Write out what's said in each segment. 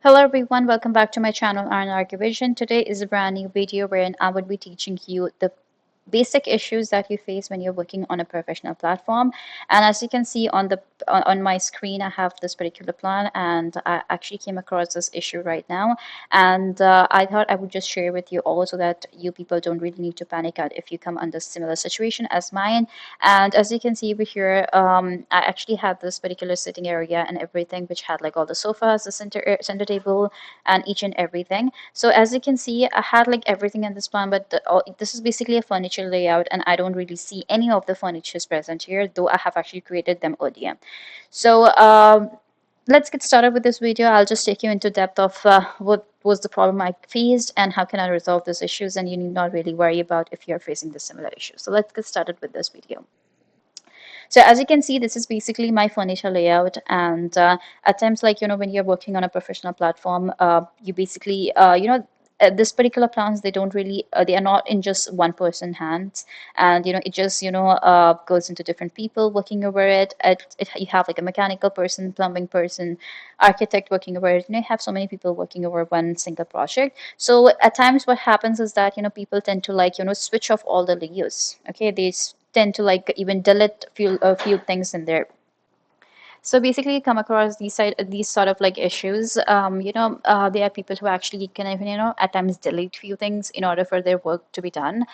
Hello everyone, welcome back to my channel RN ArchiVision. Today is a brand new video wherein I would be teaching you the basic issues that you face when you're working on a professional platform. And as you can see on the on my screen, I have this particular plan, and I actually came across this issue right now, and I thought I would just share with you all so that you people don't really need to panic out if you come under similar situation as mine. And as you can see over here, I actually had this particular sitting area and everything, which had like all the sofas, the center table, and each and everything. So as you can see, I had like everything in this plan, but this is basically a furniture layout, and I don't really see any of the furnitures present here, though I have actually created them earlier. So let's get started with this video. I'll just take you into depth of what was the problem I faced and how can I resolve these issues, and you need not really worry about if you're facing the similar issues. So let's get started with this video. So as you can see, this is basically my furniture layout, and at times, like when you're working on a professional platform, you basically this particular plans, they don't really they are not in just one person hands, and it just goes into different people working over it. You have like a mechanical person, plumbing person, architect working over it. You have so many people working over one single project. So at times what happens is that people tend to like switch off all the layers. Okay, they tend to like even delete a few things in there. So basically, you come across these sort of like issues. There are people who actually can even at times delete few things in order for their work to be done.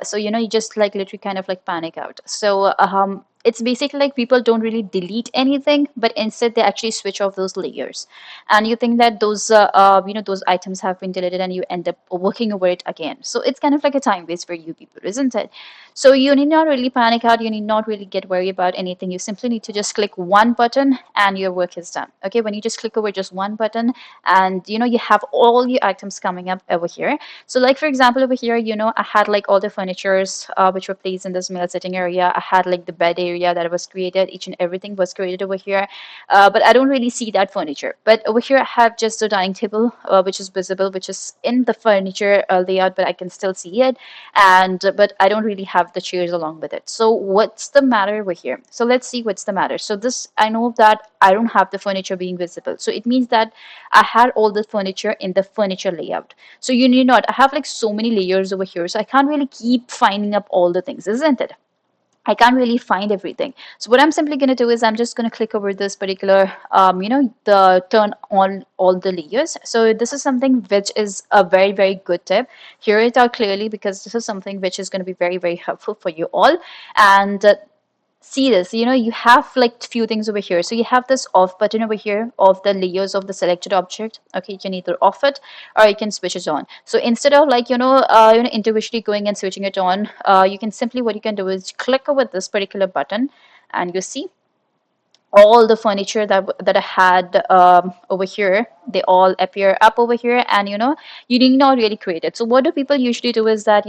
So you just like literally kind of like panic out. So it's basically like people don't really delete anything, but instead they actually switch off those layers, and you think that those items have been deleted, and you end up working over it again. So it's kind of like a time waste for you people, isn't it? So you need not really panic out. You need not really get worried about anything. You simply need to just click one button and your work is done. Okay, when you just click over just one button, and you have all your items coming up over here. So like for example over here, I had like all the furnitures which were placed in this male sitting area. I had like the bed area that was created. Each and everything was created over here, but I don't really see that furniture. But over here I have just the dining table, which is visible, which is in the furniture layout, but I can still see it. And but I don't really have the chairs along with it. So what's the matter over here? So let's see what's the matter. So this, I know that I don't have the furniture being visible, so it means that I had all the furniture in the furniture layout. So you need not, I have like so many layers over here, so I can't really keep finding up all the things, isn't it? I can't really find everything. So what I'm simply going to do is I'm just going to click over this particular, the turn on all the layers. So this is something which is a very, very good tip. Hear it out clearly, because this is something which is going to be very, very helpful for you all. And see this, you have like few things over here. So you have this off button over here of the layers of the selected object. Okay, you can either off it or you can switch it on. So instead of like individually going and switching it on, you can simply, what you can do is click over this particular button, and you see all the furniture that I had over here, they all appear up over here, and you need not really create it. So what do people usually do is that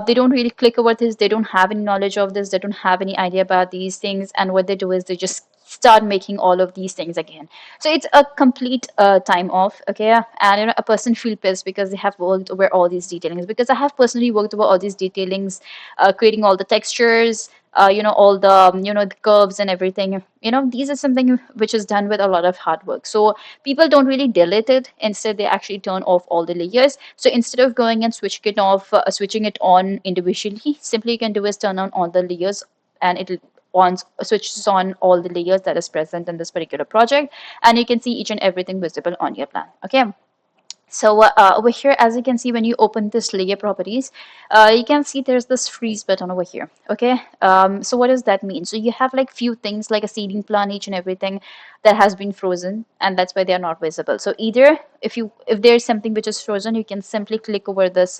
they don't really click over this, they don't have any knowledge of this, they don't have any idea about these things, and what they do is they just start making all of these things again. So it's a complete time off. Okay, and a person feel pissed because they have worked over all these detailings, because I have personally worked over all these detailings, creating all the textures, all the the curves and everything. These are something which is done with a lot of hard work. So people don't really delete it, instead they actually turn off all the layers. So instead of going and switching it on individually, simply you can do is turn on all the layers, and it switches on all the layers that is present in this particular project, and you can see each and everything visible on your plan. Okay, so over here, as you can see, when you open this layer properties, you can see there's this freeze button over here. Okay, so what does that mean? So you have like few things like a seating plan, each and everything that has been frozen, and that's why they are not visible. So either if there's something which is frozen, you can simply click over this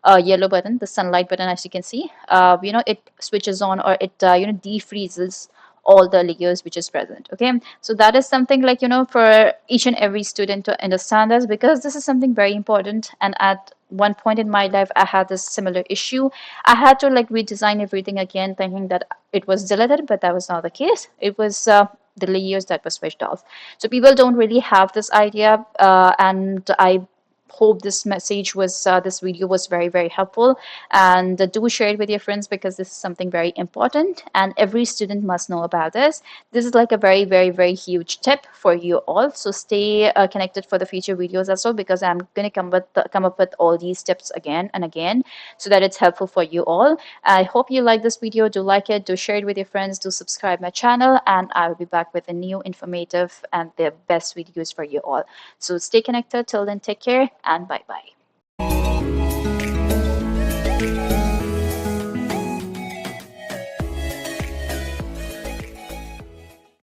yellow button, the sunlight button, as you can see. It switches on, or it defreezes all the layers which is present. Okay, so that is something like for each and every student to understand this, because this is something very important. And at one point in my life I had this similar issue. I had to like redesign everything again, thinking that it was deleted, but that was not the case. It was the layers that were switched off. So people don't really have this idea, and I hope this message was this video was very helpful, and do share it with your friends because this is something very important and every student must know about this. This is like a very huge tip for you all, so stay connected for the future videos as well, because I'm going to come up with all these tips again and again so that it's helpful for you all. I hope you like this video. Do like it, do share it with your friends, do subscribe my channel, and I'll be back with a new informative and the best videos for you all. So stay connected. Till then, take care and bye bye.